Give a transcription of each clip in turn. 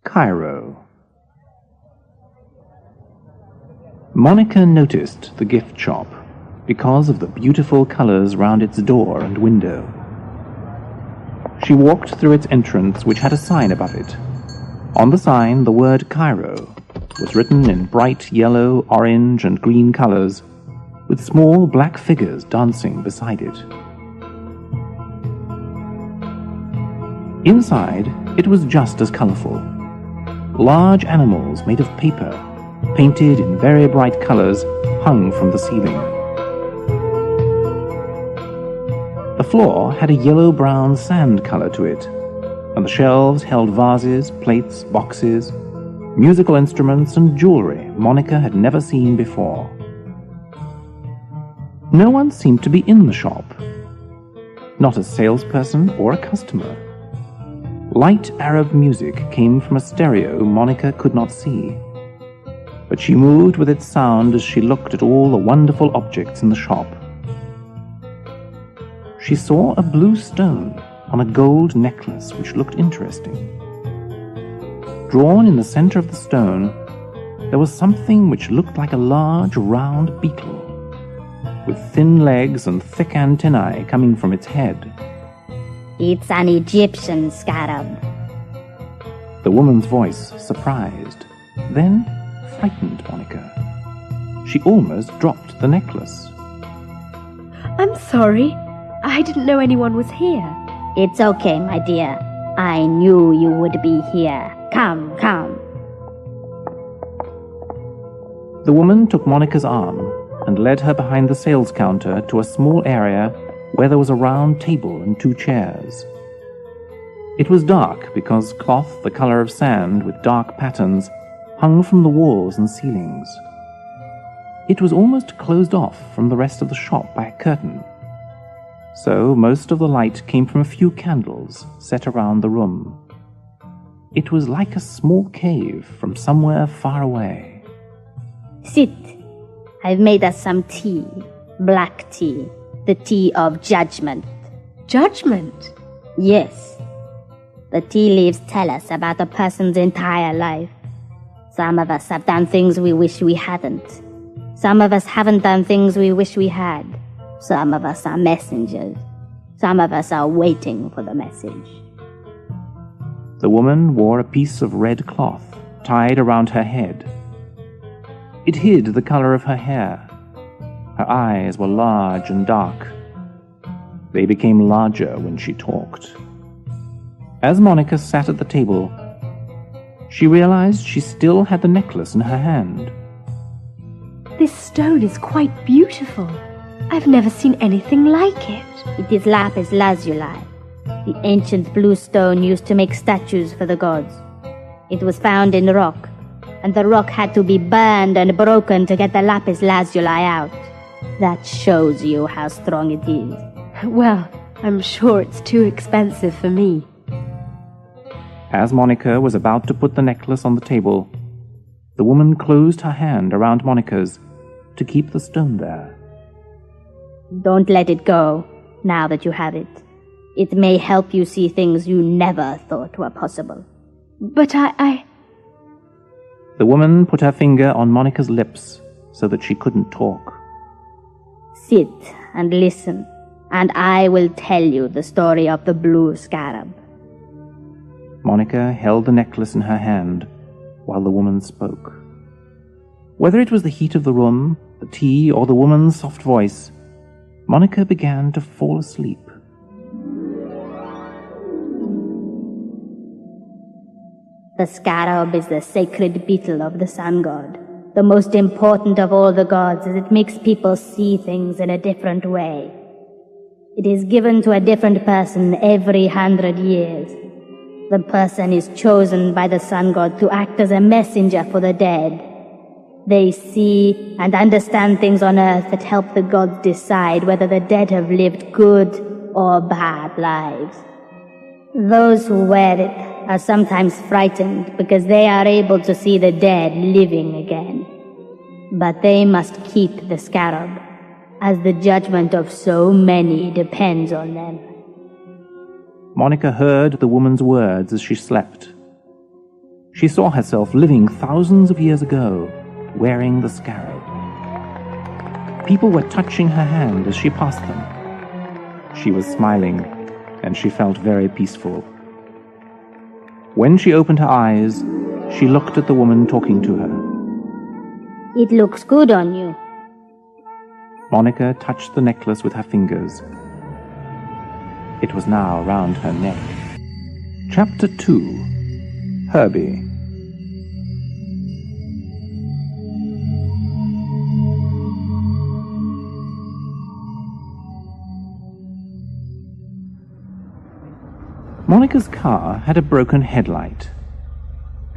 Cairo. Monica noticed the gift shop because of the beautiful colors round its door and window. She walked through its entrance, which had a sign above it. On the sign, the word Cairo was written in bright yellow, orange, and green colors, with small black figures dancing beside it. Inside, it was just as colorful. Large animals made of paper, painted in very bright colors, hung from the ceiling. The floor had a yellow-brown sand color to it, and the shelves held vases, plates, boxes, musical instruments, and jewelry Monica had never seen before. No one seemed to be in the shop, not a salesperson or a customer. Light Arab music came from a stereo Monica could not see, but she moved with its sound as she looked at all the wonderful objects in the shop. She saw a blue stone on a gold necklace which looked interesting. Drawn in the center of the stone, there was something which looked like a large round beetle, with thin legs and thick antennae coming from its head. It's an Egyptian scarab. The woman's voice surprised, then frightened Monica. She almost dropped the necklace. I'm sorry. I didn't know anyone was here. It's okay, my dear. I knew you would be here. Come, come. The woman took Monica's arm and led her behind the sales counter to a small area where there was a round table and 2 chairs. It was dark because cloth the color of sand with dark patterns hung from the walls and ceilings. It was almost closed off from the rest of the shop by a curtain, so most of the light came from a few candles set around the room. It was like a small cave from somewhere far away. Sit. I've made us some tea. Black tea. The tea of judgment. Judgment? Yes. The tea leaves tell us about a person's entire life. Some of us have done things we wish we hadn't. Some of us haven't done things we wish we had. Some of us are messengers. Some of us are waiting for the message. The woman wore a piece of red cloth tied around her head. It hid the color of her hair. Her eyes were large and dark. They became larger when she talked. As Monica sat at the table, she realized she still had the necklace in her hand. This stone is quite beautiful. I've never seen anything like it. It is lapis lazuli, the ancient blue stone used to make statues for the gods. It was found in rock, and the rock had to be burned and broken to get the lapis lazuli out. That shows you how strong it is. Well, I'm sure it's too expensive for me. As Monica was about to put the necklace on the table, the woman closed her hand around Monica's to keep the stone there. Don't let it go, now that you have it. It may help you see things you never thought were possible. But I... The woman put her finger on Monica's lips so that she couldn't talk. Sit and listen, and I will tell you the story of the blue scarab. Monica held the necklace in her hand while the woman spoke. Whether it was the heat of the room, the tea, or the woman's soft voice, Monica began to fall asleep. The scarab is the sacred beetle of the sun god, the most important of all the gods, as it makes people see things in a different way. It is given to a different person every 100 years. The person is chosen by the sun god to act as a messenger for the dead. They see and understand things on earth that help the gods decide whether the dead have lived good or bad lives. Those who wear it are sometimes frightened because they are able to see the dead living again. But they must keep the scarab, as the judgment of so many depends on them. Monica heard the woman's words as she slept. She saw herself living thousands of years ago, wearing the scarab. People were touching her hand as she passed them. She was smiling, and she felt very peaceful. When she opened her eyes, she looked at the woman talking to her. It looks good on you. Monica touched the necklace with her fingers. It was now round her neck. Chapter 2. Herbie. Monica's car had a broken headlight.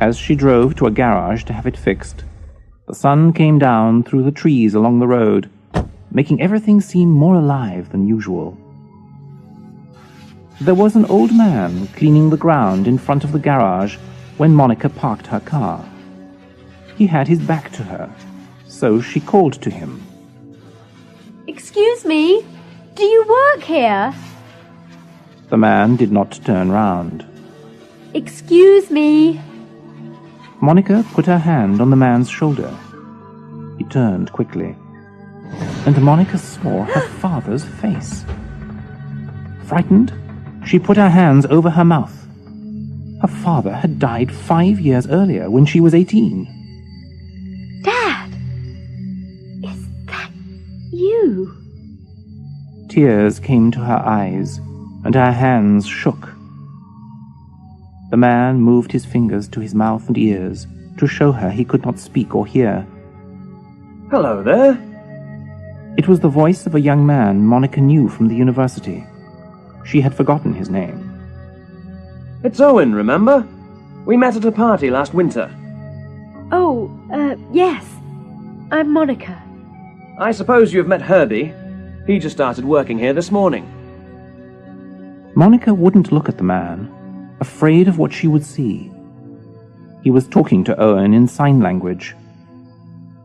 As she drove to a garage to have it fixed, the sun came down through the trees along the road, making everything seem more alive than usual. There was an old man cleaning the ground in front of the garage when Monica parked her car. He had his back to her, so she called to him. Excuse me, do you work here? The man did not turn round. Excuse me. Monica put her hand on the man's shoulder. He turned quickly, and Monica saw her father's face. Frightened, she put her hands over her mouth. Her father had died 5 years earlier when she was 18. Dad! Is that you? Tears came to her eyes, and her hands shook. The man moved his fingers to his mouth and ears to show her he could not speak or hear. Hello there. It was the voice of a young man Monica knew from the university. She had forgotten his name. It's Owen, remember? We met at a party last winter. Oh, yes. I'm Monica. I suppose you've met Herbie. He just started working here this morning. Monica wouldn't look at the man, afraid of what she would see. He was talking to Owen in sign language.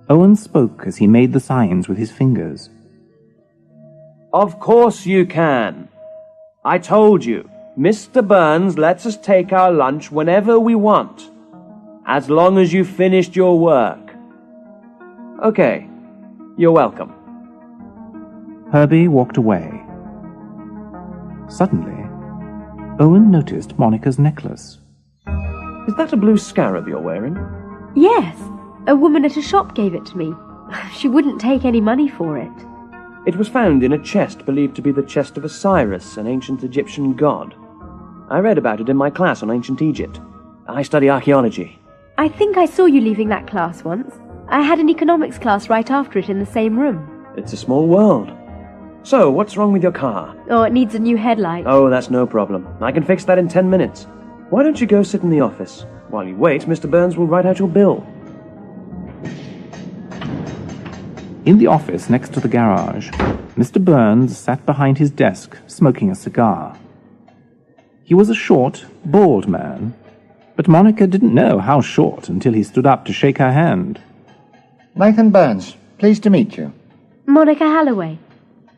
Owen spoke as he made the signs with his fingers. Of course you can. I told you, Mr. Burns lets us take our lunch whenever we want, as long as you've finished your work. Okay, you're welcome. Herbie walked away. Suddenly, Owen noticed Monica's necklace. Is that a blue scarab you're wearing? Yes, a woman at a shop gave it to me. She wouldn't take any money for it. It was found in a chest believed to be the chest of Osiris, an ancient Egyptian god. I read about it in my class on ancient Egypt. I study archaeology. I think I saw you leaving that class once. I had an economics class right after it in the same room. It's a small world. So, what's wrong with your car? Oh, it needs a new headlight. Oh, that's no problem. I can fix that in 10 minutes. Why don't you go sit in the office? While you wait, Mr. Burns will write out your bill. In the office next to the garage, Mr. Burns sat behind his desk, smoking a cigar. He was a short, bald man, but Monica didn't know how short until he stood up to shake her hand. Nathan Burns, pleased to meet you. Monica Halloway.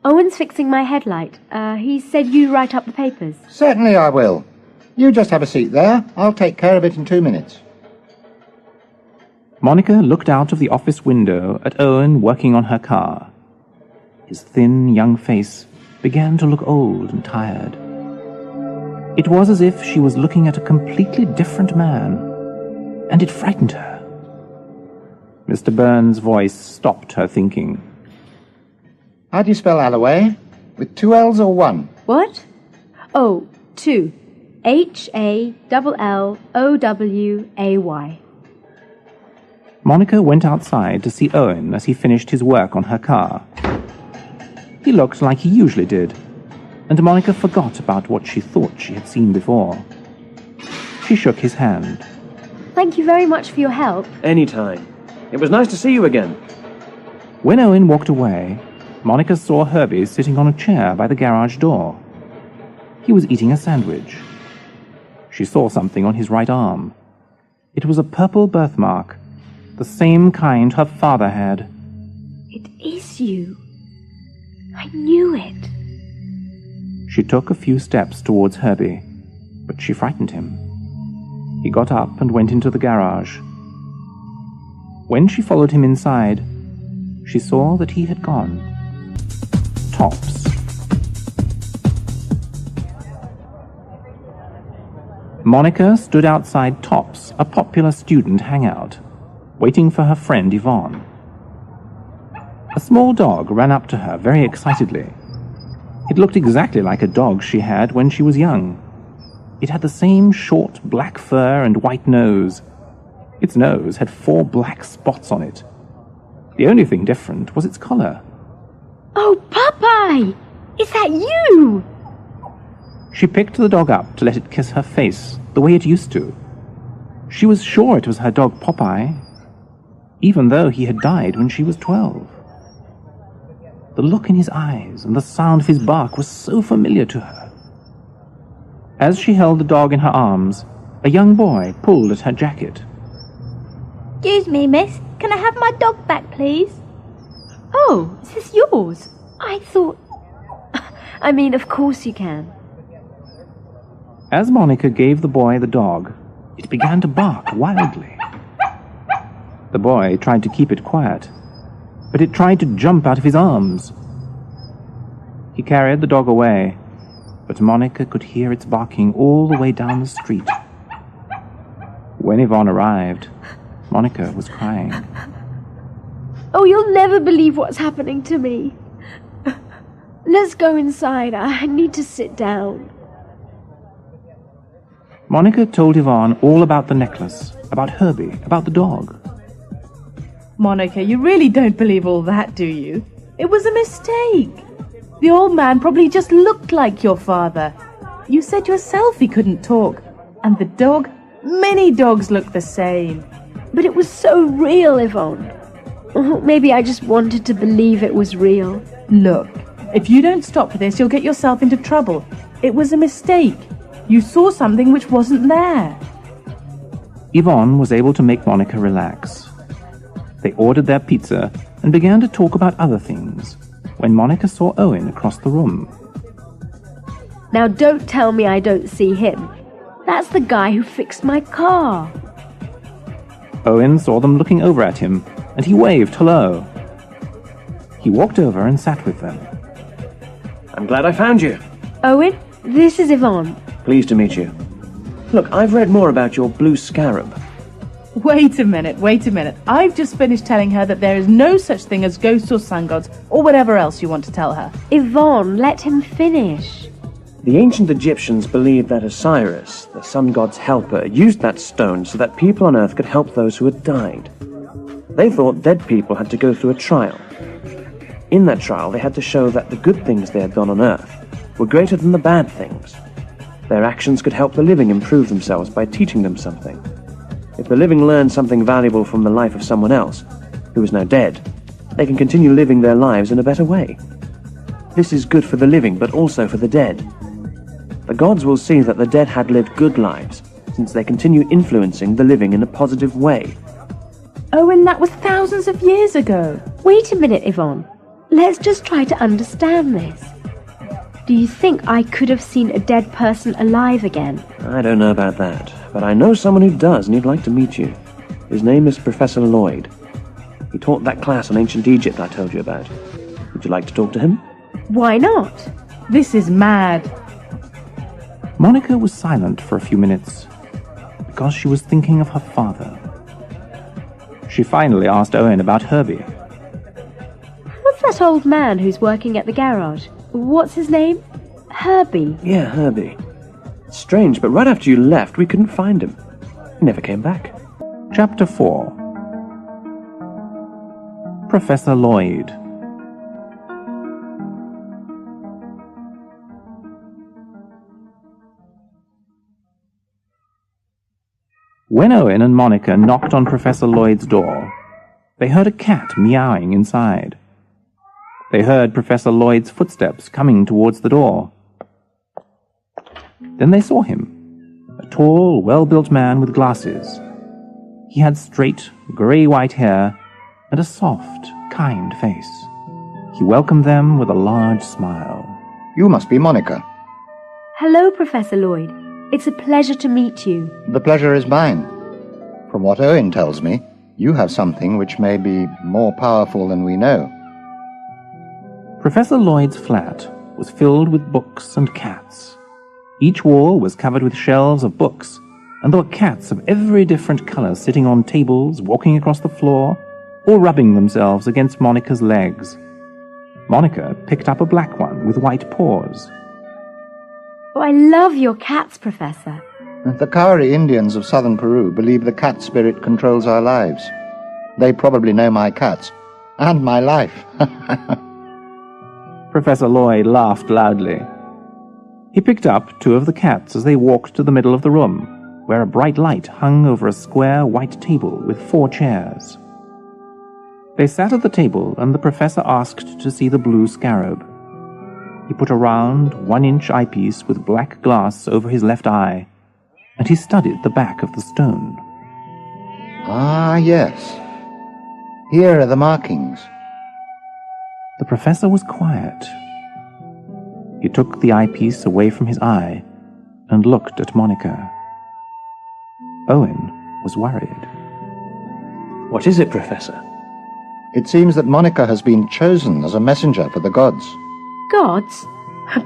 Owen's fixing my headlight. He said you write up the papers. Certainly I will. You just have a seat there. I'll take care of it in 2 minutes. Monica looked out of the office window at Owen working on her car. His thin, young face began to look old and tired. It was as if she was looking at a completely different man, and it frightened her. Mr. Burns' voice stopped her thinking. How do you spell Alloway? With 2 L's or 1? What? Oh, 2. Halloway. Monica went outside to see Owen as he finished his work on her car. He looked like he usually did, and Monica forgot about what she thought she had seen before. She shook his hand. Thank you very much for your help. Anytime. It was nice to see you again. When Owen walked away, Monica saw Herbie sitting on a chair by the garage door. He was eating a sandwich. She saw something on his right arm. It was a purple birthmark, the same kind her father had. It is you. I knew it. She took a few steps towards Herbie, but she frightened him. He got up and went into the garage. When she followed him inside, she saw that he had gone. Tops. Monica stood outside Tops, a popular student hangout, waiting for her friend Yvonne. A small dog ran up to her very excitedly. It looked exactly like a dog she had when she was young. It had the same short black fur and white nose. Its nose had 4 black spots on it. The only thing different was its collar. Oh, Popeye! Is that you? She picked the dog up to let it kiss her face, the way it used to. She was sure it was her dog Popeye, even though he had died when she was 12. The look in his eyes and the sound of his bark was so familiar to her. As she held the dog in her arms, a young boy pulled at her jacket. Excuse me, miss. Can I have my dog back, please? Oh, is this yours? I thought... I mean, of course you can. As Monica gave the boy the dog, it began to bark wildly. The boy tried to keep it quiet, but it tried to jump out of his arms. He carried the dog away, but Monica could hear its barking all the way down the street. When Yvonne arrived, Monica was crying. Oh, you'll never believe what's happening to me. Let's go inside. I need to sit down. Monica told Yvonne all about the necklace, about Herbie, about the dog. Monica, you really don't believe all that, do you? It was a mistake. The old man probably just looked like your father. You said yourself he couldn't talk. And the dog, many dogs look the same. But it was so real, Yvonne. Oh, maybe I just wanted to believe it was real. Look, if you don't stop this, you'll get yourself into trouble. It was a mistake. You saw something which wasn't there. Yvonne was able to make Monica relax. They ordered their pizza and began to talk about other things when Monica saw Owen across the room. Now don't tell me I don't see him. That's the guy who fixed my car. Owen saw them looking over at him, and he waved hello. He walked over and sat with them. I'm glad I found you. Owen, this is Yvonne. Pleased to meet you. Look, I've read more about your blue scarab. Wait a minute. I've just finished telling her that there is no such thing as ghosts or sun gods, or whatever else you want to tell her. Yvonne, let him finish. The ancient Egyptians believed that Osiris, the sun god's helper, used that stone so that people on Earth could help those who had died. They thought dead people had to go through a trial. In that trial, they had to show that the good things they had done on Earth were greater than the bad things. Their actions could help the living improve themselves by teaching them something. If the living learn something valuable from the life of someone else, who is now dead, they can continue living their lives in a better way. This is good for the living, but also for the dead. The gods will see that the dead had lived good lives, since they continue influencing the living in a positive way. Owen, that was thousands of years ago. Wait a minute, Yvonne. Let's just try to understand this. Do you think I could have seen a dead person alive again? I don't know about that, but I know someone who does, and he'd like to meet you. His name is Professor Lloyd. He taught that class on ancient Egypt I told you about. Would you like to talk to him? Why not? This is mad. Monica was silent for a few minutes because she was thinking of her father. She finally asked Owen about Herbie. What's that old man who's working at the garage? What's his name? Herbie. Yeah, Herbie. Strange, but right after you left, we couldn't find him. He never came back. Chapter 4. Professor Lloyd. When Owen and Monica knocked on Professor Lloyd's door, they heard a cat meowing inside. They heard Professor Lloyd's footsteps coming towards the door. Then they saw him, a tall, well-built man with glasses. He had straight, grey-white hair and a soft, kind face. He welcomed them with a large smile. You must be Monica. Hello, Professor Lloyd. It's a pleasure to meet you. The pleasure is mine. From what Owen tells me, you have something which may be more powerful than we know. Professor Lloyd's flat was filled with books and cats. Each wall was covered with shelves of books, and there were cats of every different color sitting on tables, walking across the floor, or rubbing themselves against Monica's legs. Monica picked up a black one with white paws. Oh, I love your cats, Professor. The Kauri Indians of southern Peru believe the cat spirit controls our lives. They probably know my cats, and my life. Professor Lloyd laughed loudly. He picked up two of the cats as they walked to the middle of the room, where a bright light hung over a square white table with 4 chairs. They sat at the table, and the professor asked to see the blue scarab. He put a round, 1-inch eyepiece with black glass over his left eye, and he studied the back of the stone. Ah, yes. Here are the markings. The professor was quiet. He took the eyepiece away from his eye and looked at Monica. Owen was worried. What is it, Professor? It seems that Monica has been chosen as a messenger for the gods. Gods?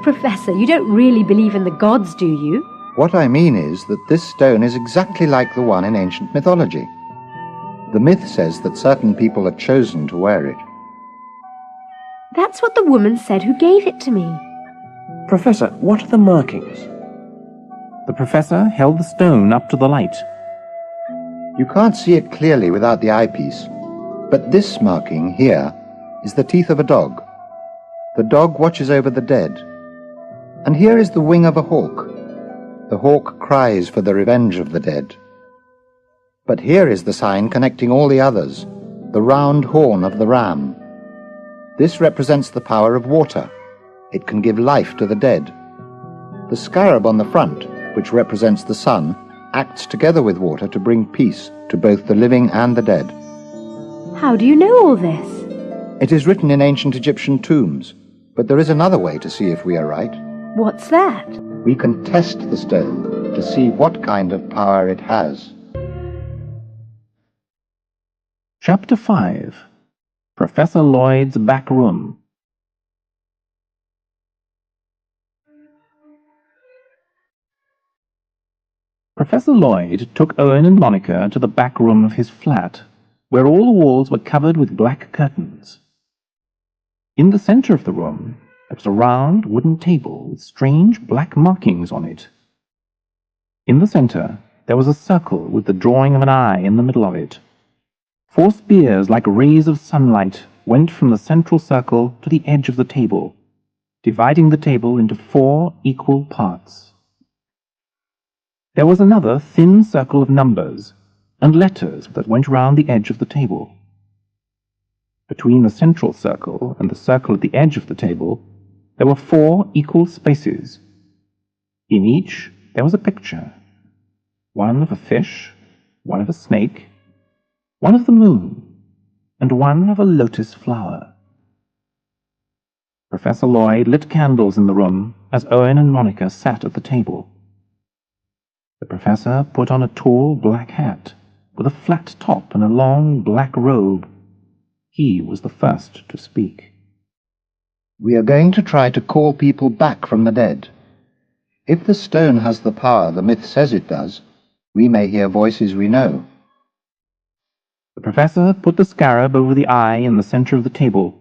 Professor, you don't really believe in the gods, do you? What I mean is that this stone is exactly like the one in ancient mythology. The myth says that certain people are chosen to wear it. That's what the woman said who gave it to me. Professor, what are the markings? The professor held the stone up to the light. You can't see it clearly without the eyepiece, but this marking here is the teeth of a dog. The dog watches over the dead. And here is the wing of a hawk. The hawk cries for the revenge of the dead. But here is the sign connecting all the others, the round horn of the ram. This represents the power of water. It can give life to the dead. The scarab on the front, which represents the sun, acts together with water to bring peace to both the living and the dead. How do you know all this? It is written in ancient Egyptian tombs, but there is another way to see if we are right. What's that? We can test the stone to see what kind of power it has. Chapter 5. Professor Lloyd's Back Room. Professor Lloyd took Owen and Monica to the back room of his flat, where all the walls were covered with black curtains. In the center of the room, there was a round wooden table with strange black markings on it. In the center, there was a circle with the drawing of an eye in the middle of it. 4 spears like rays of sunlight went from the central circle to the edge of the table, dividing the table into 4 equal parts. There was another thin circle of numbers and letters that went round the edge of the table. Between the central circle and the circle at the edge of the table, there were 4 equal spaces. In each, there was a picture. One of a fish, one of a snake, one of the moon, and one of a lotus flower. Professor Lloyd lit candles in the room as Owen and Monica sat at the table. The professor put on a tall black hat with a flat top and a long black robe. He was the first to speak. We are going to try to call people back from the dead. If the stone has the power the myth says it does, we may hear voices we know. The professor put the scarab over the eye in the center of the table,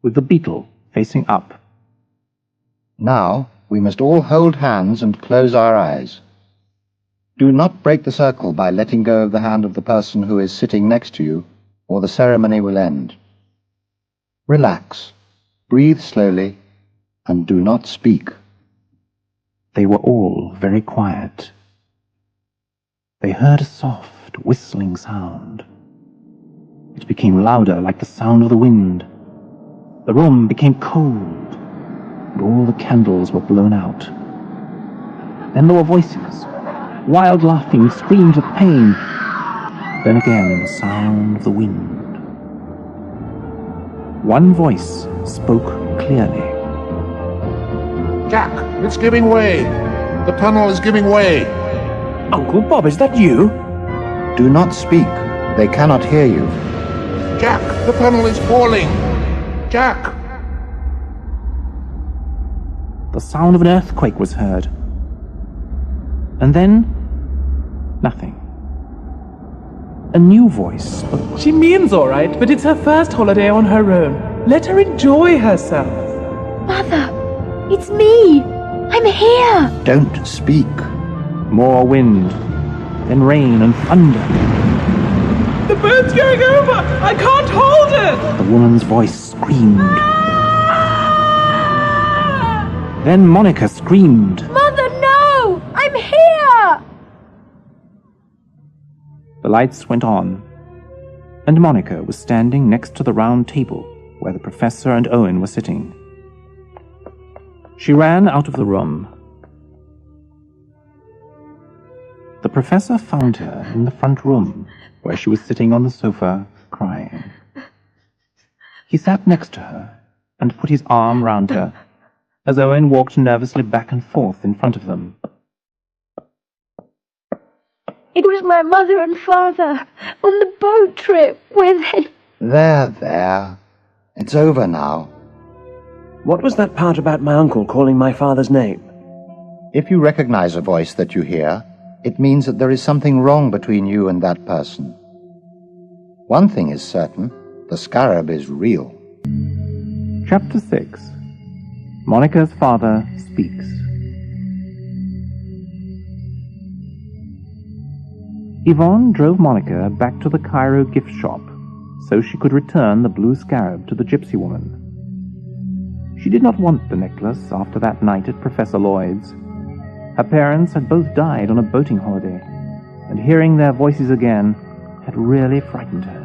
with the beetle facing up. Now we must all hold hands and close our eyes. Do not break the circle by letting go of the hand of the person who is sitting next to you, or the ceremony will end. Relax, breathe slowly, and do not speak. They were all very quiet. They heard a soft, whistling sound. It became louder, like the sound of the wind. The room became cold, and all the candles were blown out. Then there were voices, wild laughing, screams of pain. Then again the sound of the wind. One voice spoke clearly. Jack, it's giving way. The tunnel is giving way. Uncle Bob, is that you? Do not speak. They cannot hear you. Jack, the tunnel is falling. Jack! The sound of an earthquake was heard. And then, nothing. A new voice spoke. She means all right, but it's her first holiday on her own. Let her enjoy herself. Mother, it's me. I'm here. Don't speak. More wind, then rain and thunder. The boat's going over. I can't hold it. The woman's voice screamed. Then Monica screamed. Mother, no! I'm here! The lights went on, and Monica was standing next to the round table where the professor and Owen were sitting. She ran out of the room. The professor found her in the front room, where she was sitting on the sofa, crying. He sat next to her and put his arm round her, as Owen walked nervously back and forth in front of them. It was my mother and father on the boat trip when they... There. It's over now. What was that part about my uncle calling my father's name? If you recognize a voice that you hear, it means that there is something wrong between you and that person. One thing is certain, the scarab is real. Chapter 6. Monica's Father Speaks. Yvonne drove Monica back to the Cairo gift shop so she could return the blue scarab to the gypsy woman. She did not want the necklace after that night at Professor Lloyd's. Her parents had both died on a boating holiday, and hearing their voices again had really frightened her.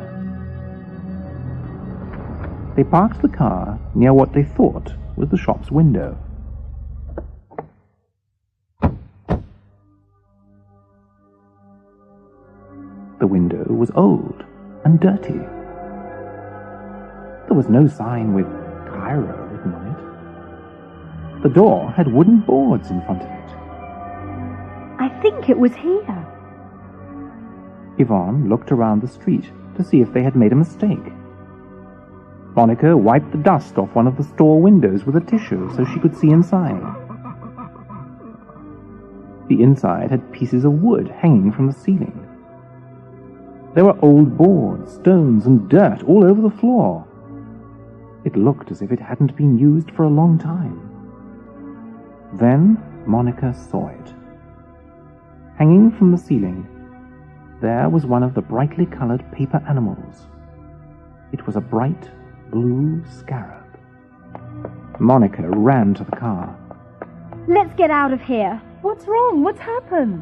They parked the car near what they thought was the shop's window. The window was old and dirty. There was no sign with Cairo written on it. The door had wooden boards in front of it. I think it was here. Yvonne looked around the street to see if they had made a mistake. Monica wiped the dust off one of the store windows with a tissue so she could see inside. The inside had pieces of wood hanging from the ceiling. There were old boards, stones, and dirt all over the floor. It looked as if it hadn't been used for a long time. Then Monica saw it. Hanging from the ceiling, there was one of the brightly colored paper animals. It was a bright blue scarab. Monica ran to the car. Let's get out of here. What's wrong? What's happened?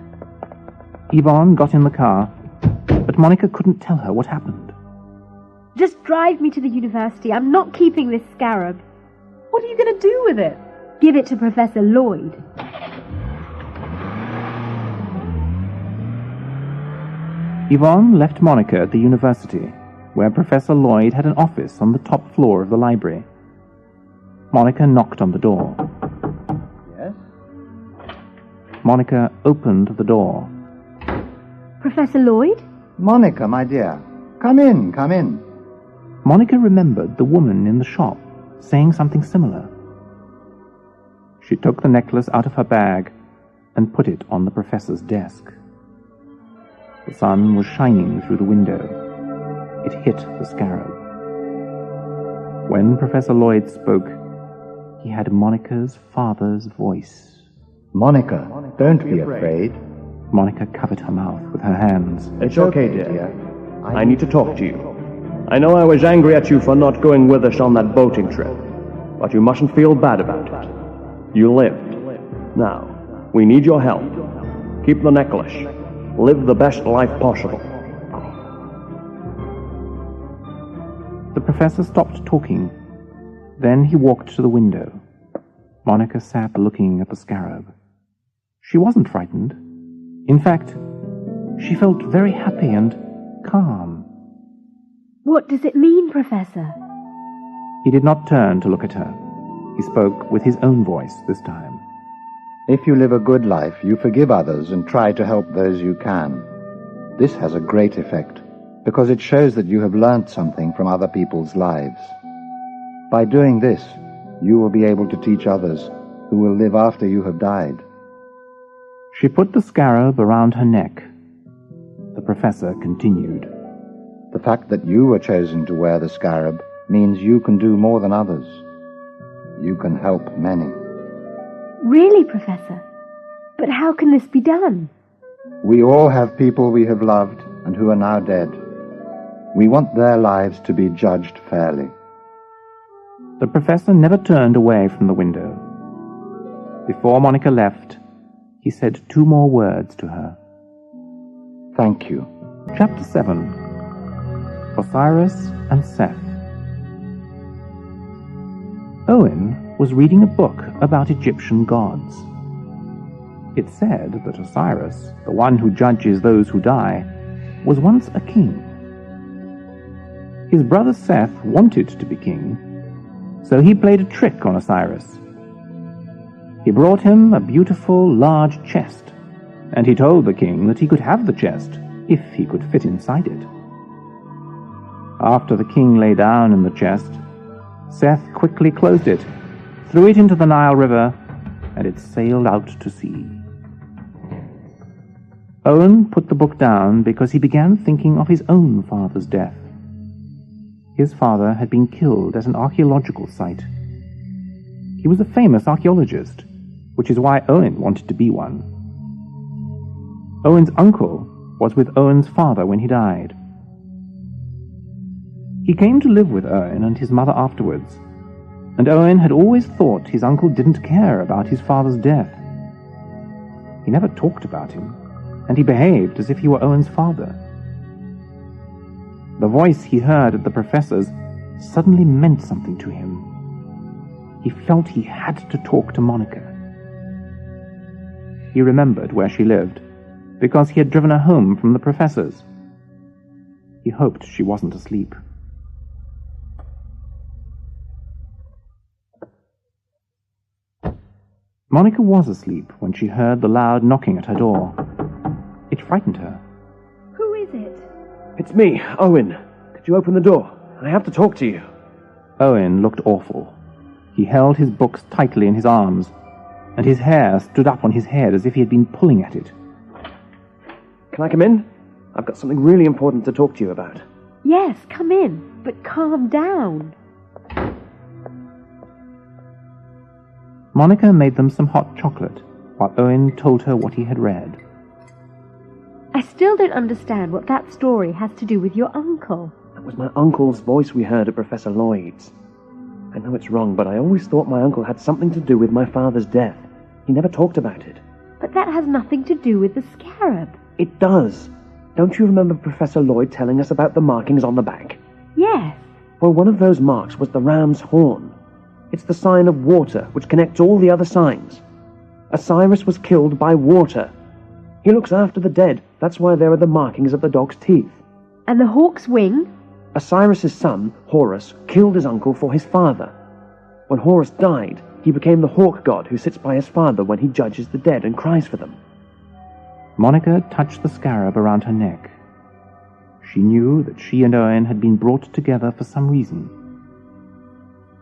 Yvonne got in the car, but Monica couldn't tell her what happened. Just drive me to the university. I'm not keeping this scarab. What are you going to do with it? Give it to Professor Lloyd. Yvonne left Monica at the university, where Professor Lloyd had an office on the top floor of the library. Monica knocked on the door. Yes? Monica opened the door. Professor Lloyd? Monica, my dear. Come in. Monica remembered the woman in the shop saying something similar. She took the necklace out of her bag and put it on the professor's desk. The sun was shining through the window. It hit the scarab. When Professor Lloyd spoke, he had Monica's father's voice. Monica, don't be afraid. Monica covered her mouth with her hands. It's okay, dear. I need to talk to you. I know I was angry at you for not going with us on that boating trip, but you mustn't feel bad about it. You lived. Now, we need your help. Keep the necklace. Live the best life possible. The professor stopped talking. Then he walked to the window. Monica sat looking at the scarab. She wasn't frightened. In fact, she felt very happy and calm. What does it mean, Professor? He did not turn to look at her. He spoke with his own voice this time. If you live a good life, you forgive others and try to help those you can. This has a great effect, because it shows that you have learnt something from other people's lives. By doing this, you will be able to teach others who will live after you have died. She put the scarab around her neck. The professor continued. The fact that you were chosen to wear the scarab means you can do more than others. You can help many. Really, Professor? But how can this be done? We all have people we have loved and who are now dead. We want their lives to be judged fairly. The professor never turned away from the window. Before Monica left, he said 2 more words to her. Thank you. Chapter 7. Osiris and Seth. Owen was reading a book about Egyptian gods. It said that Osiris, the one who judges those who die, was once a king. His brother Seth wanted to be king, so he played a trick on Osiris. He brought him a beautiful, large chest, and he told the king that he could have the chest if he could fit inside it. After the king lay down in the chest, Seth quickly closed it, threw it into the Nile River, and it sailed out to sea. Owen put the book down because he began thinking of his own father's death. His father had been killed at an archaeological site. He was a famous archaeologist, which is why Owen wanted to be one. Owen's uncle was with Owen's father when he died. He came to live with Owen and his mother afterwards, and Owen had always thought his uncle didn't care about his father's death. He never talked about him, and he behaved as if he were Owen's father. The voice he heard at the professor's suddenly meant something to him. He felt he had to talk to Monica. He remembered where she lived, because he had driven her home from the professor's. He hoped she wasn't asleep. Monica was asleep when she heard the loud knocking at her door. It frightened her. Who is it? It's me, Owen. Could you open the door? I have to talk to you. Owen looked awful. He held his books tightly in his arms, and his hair stood up on his head as if he had been pulling at it. Can I come in? I've got something really important to talk to you about. Yes, come in, but calm down. Monica made them some hot chocolate, while Owen told her what he had read. I still don't understand what that story has to do with your uncle. That was my uncle's voice we heard at Professor Lloyd's. I know it's wrong, but I always thought my uncle had something to do with my father's death. He never talked about it. But that has nothing to do with the scarab. It does. Don't you remember Professor Lloyd telling us about the markings on the back? Yes. Well, one of those marks was the ram's horn. It's the sign of water, which connects all the other signs. Osiris was killed by water. He looks after the dead. That's why there are the markings of the dog's teeth. And the hawk's wing? Osiris's son, Horus, killed his uncle for his father. When Horus died, he became the hawk god who sits by his father when he judges the dead and cries for them. Monica touched the scarab around her neck. She knew that she and Owen had been brought together for some reason.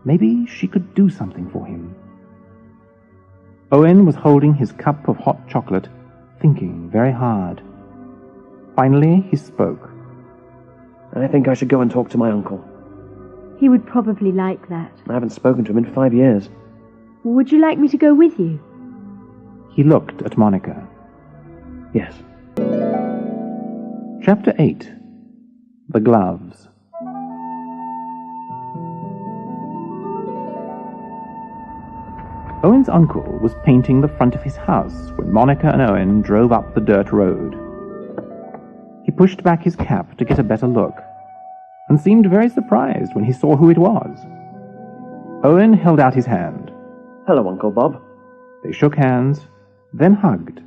Maybe she could do something for him. Owen was holding his cup of hot chocolate, thinking very hard. Finally, he spoke. I think I should go and talk to my uncle. He would probably like that. I haven't spoken to him in 5 years. Would you like me to go with you? He looked at Monica. Yes. Chapter 8. The Gloves. Owen's uncle was painting the front of his house when Monica and Owen drove up the dirt road. He pushed back his cap to get a better look, and seemed very surprised when he saw who it was. Owen held out his hand. Hello, Uncle Bob. They shook hands, then hugged.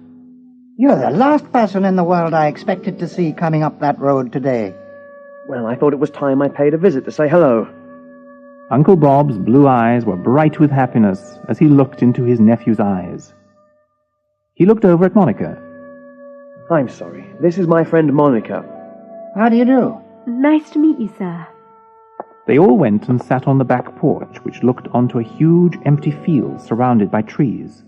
You're the last person in the world I expected to see coming up that road today. Well, I thought it was time I paid a visit to say hello. Uncle Bob's blue eyes were bright with happiness as he looked into his nephew's eyes. He looked over at Monica. I'm sorry. This is my friend Monica. How do you do? Nice to meet you, sir. They all went and sat on the back porch, which looked onto a huge empty field surrounded by trees.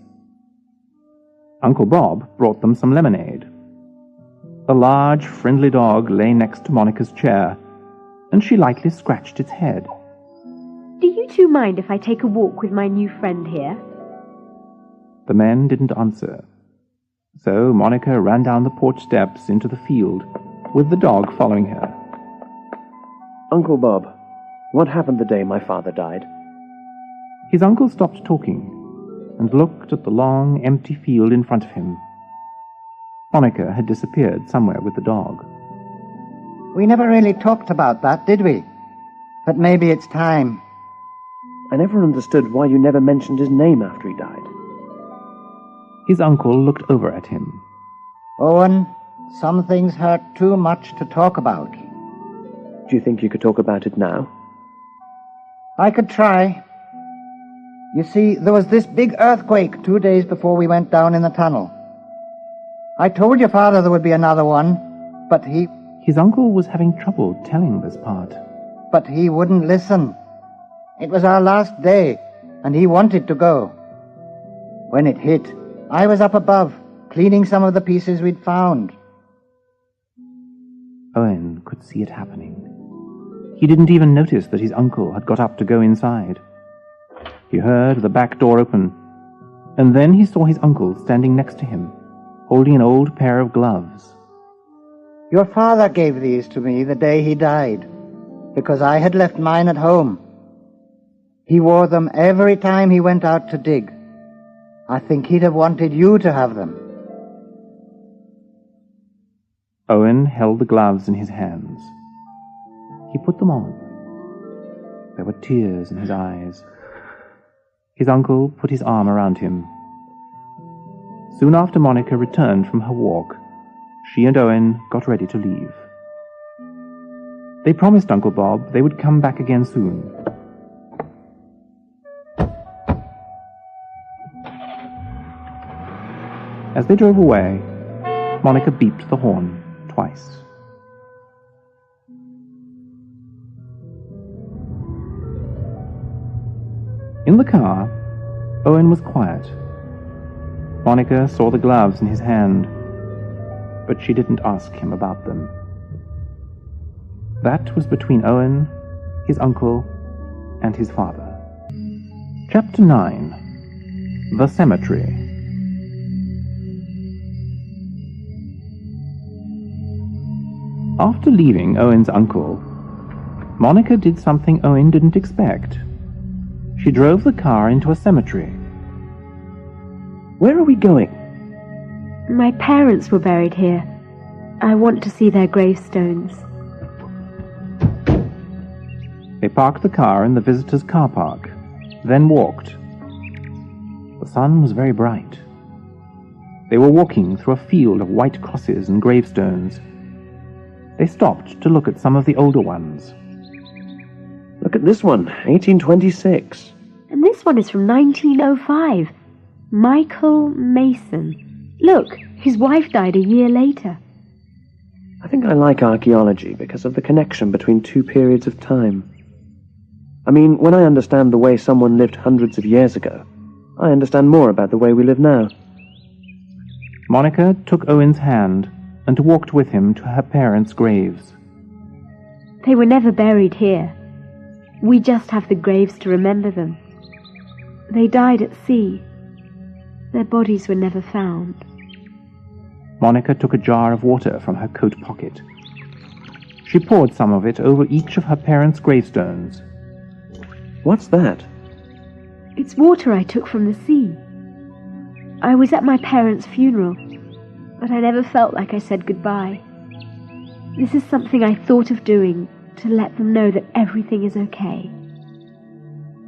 Uncle Bob brought them some lemonade. A large, friendly dog lay next to Monica's chair, and she lightly scratched its head. Do you two mind if I take a walk with my new friend here? The men didn't answer, so Monica ran down the porch steps into the field, with the dog following her. Uncle Bob, what happened the day my father died? His uncle stopped talking and looked at the long, empty field in front of him. Monica had disappeared somewhere with the dog. We never really talked about that, did we? But maybe it's time. I never understood why you never mentioned his name after he died. His uncle looked over at him. Owen, some things hurt too much to talk about. Do you think you could talk about it now? I could try. You see, there was this big earthquake 2 days before we went down in the tunnel. I told your father there would be another one, but he... His uncle was having trouble telling this part. But he wouldn't listen. It was our last day, and he wanted to go. When it hit, I was up above, cleaning some of the pieces we'd found. Owen could see it happening. He didn't even notice that his uncle had got up to go inside. He heard the back door open, and then he saw his uncle standing next to him, holding an old pair of gloves. Your father gave these to me the day he died, because I had left mine at home. He wore them every time he went out to dig. I think he'd have wanted you to have them. Owen held the gloves in his hands. He put them on. There were tears in his eyes. His uncle put his arm around him. Soon after Monica returned from her walk, she and Owen got ready to leave. They promised Uncle Bob they would come back again soon. As they drove away, Monica beeped the horn twice. In the car, Owen was quiet. Monica saw the gloves in his hand, but she didn't ask him about them. That was between Owen, his uncle, and his father. Chapter 9. The Cemetery. After leaving Owen's uncle, Monica did something Owen didn't expect. She drove the car into a cemetery. Where are we going? My parents were buried here. I want to see their gravestones. They parked the car in the visitors' car park, then walked. The sun was very bright. They were walking through a field of white crosses and gravestones. They stopped to look at some of the older ones. Look at this one, 1826. And this one is from 1905. Michael Mason. Look, his wife died a year later. I think I like archaeology because of the connection between two periods of time. I mean, when I understand the way someone lived hundreds of years ago, I understand more about the way we live now. Monica took Owen's hand and walked with him to her parents' graves. They were never buried here. We just have the graves to remember them. They died at sea. Their bodies were never found. Monica took a jar of water from her coat pocket. She poured some of it over each of her parents' gravestones. What's that? It's water I took from the sea. I was at my parents' funeral, but I never felt like I said goodbye. This is something I thought of doing to let them know that everything is okay.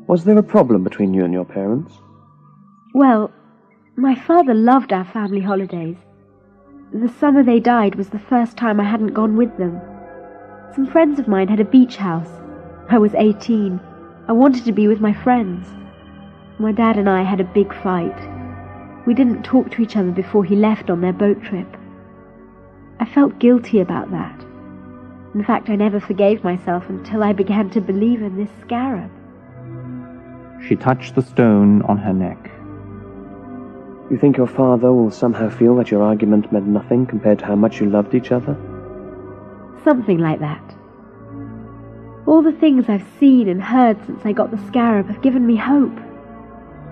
Was there a problem between you and your parents? Well, my father loved our family holidays. The summer they died was the first time I hadn't gone with them. Some friends of mine had a beach house. I was 18. I wanted to be with my friends. My dad and I had a big fight. We didn't talk to each other before he left on their boat trip. I felt guilty about that. In fact, I never forgave myself until I began to believe in this scarab. She touched the stone on her neck. You think your father will somehow feel that your argument meant nothing compared to how much you loved each other? Something like that. All the things I've seen and heard since I got the scarab have given me hope.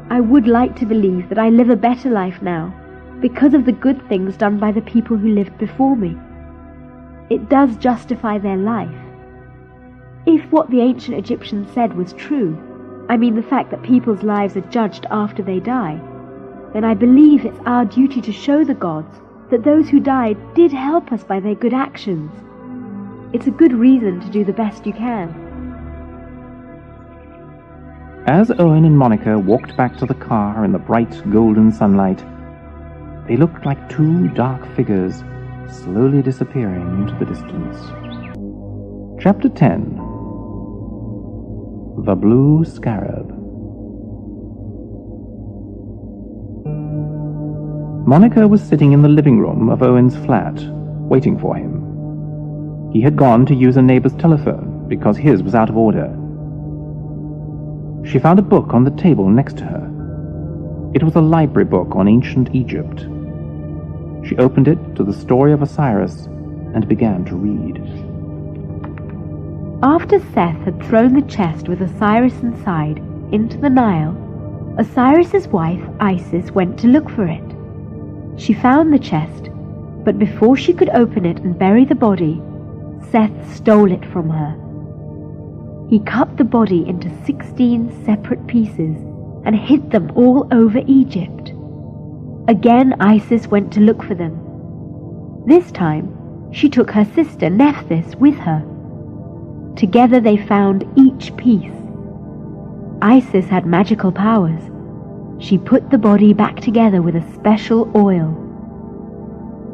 I would like to believe that I live a better life now because of the good things done by the people who lived before me. It does justify their life. If what the ancient Egyptians said was true, I mean the fact that people's lives are judged after they die, then I believe it's our duty to show the gods that those who died did help us by their good actions. It's a good reason to do the best you can. As Owen and Monica walked back to the car in the bright golden sunlight, they looked like two dark figures slowly disappearing into the distance. Chapter 10. The Blue Scarab. Monica was sitting in the living room of Owen's flat, waiting for him. He had gone to use a neighbor's telephone because his was out of order. She found a book on the table next to her. It was a library book on ancient Egypt. She opened it to the story of Osiris and began to read. After Seth had thrown the chest with Osiris inside into the Nile, Osiris's wife Isis went to look for it. She found the chest, but before she could open it and bury the body, Seth stole it from her. He cut the body into 16 separate pieces and hid them all over Egypt. Again Isis went to look for them. This time, she took her sister Nephthys with her. Together they found each piece. Isis had magical powers. She put the body back together with a special oil.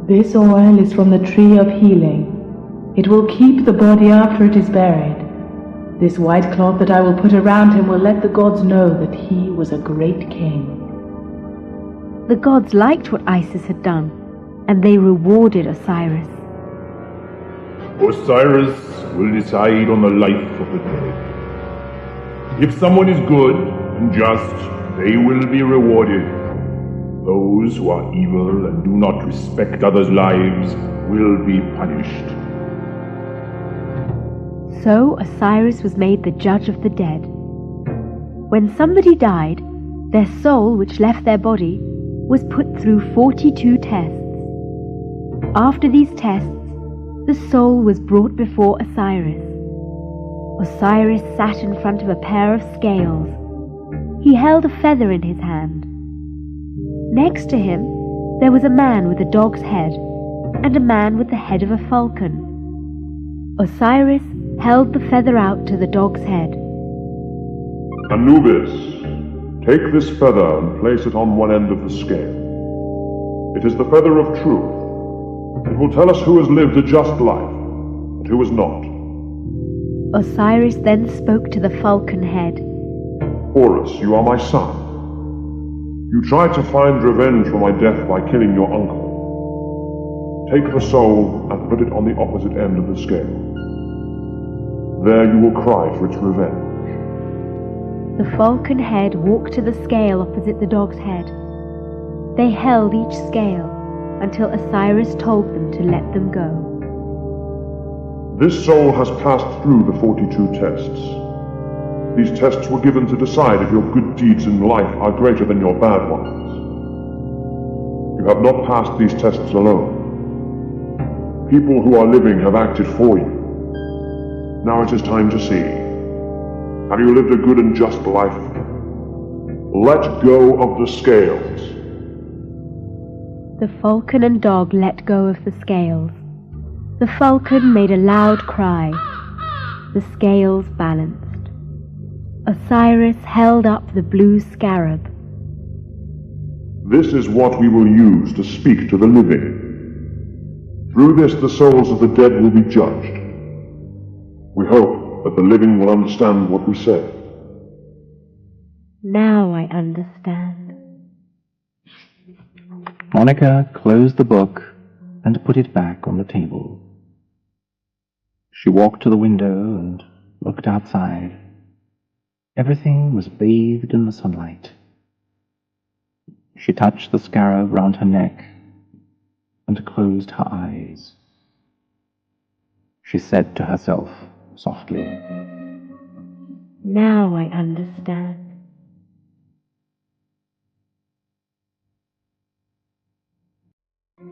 This oil is from the tree of healing. It will keep the body after it is buried. This white cloth that I will put around him will let the gods know that he was a great king. The gods liked what Isis had done, and they rewarded Osiris. Osiris will decide on the life of the dead. If someone is good and just, they will be rewarded. Those who are evil and do not respect others' lives will be punished. So Osiris was made the judge of the dead. When somebody died, their soul, which left their body, was put through 42 tests. After these tests, the soul was brought before Osiris. Osiris sat in front of a pair of scales. He held a feather in his hand. Next to him, there was a man with a dog's head and a man with the head of a falcon. Osiris held the feather out to the dog's head. Anubis, take this feather and place it on one end of the scale. It is the feather of truth. It will tell us who has lived a just life and who has not. Osiris then spoke to the falcon head. Horus, you are my son. You tried to find revenge for my death by killing your uncle. Take the soul and put it on the opposite end of the scale. There you will cry for its revenge. The falcon head walked to the scale opposite the dog's head. They held each scale until Osiris told them to let them go. This soul has passed through the 42 tests. These tests were given to decide if your good deeds in life are greater than your bad ones. You have not passed these tests alone. People who are living have acted for you. Now it is time to see. Have you lived a good and just life? Let go of the scales. The falcon and dog let go of the scales. The falcon made a loud cry. The scales balanced. Osiris held up the blue scarab. This is what we will use to speak to the living. Through this, the souls of the dead will be judged. We hope that the living will understand what we say. Now I understand. Monica closed the book and put it back on the table. She walked to the window and looked outside. Everything was bathed in the sunlight. She touched the scarab round her neck and closed her eyes. She said to herself softly, Now I understand.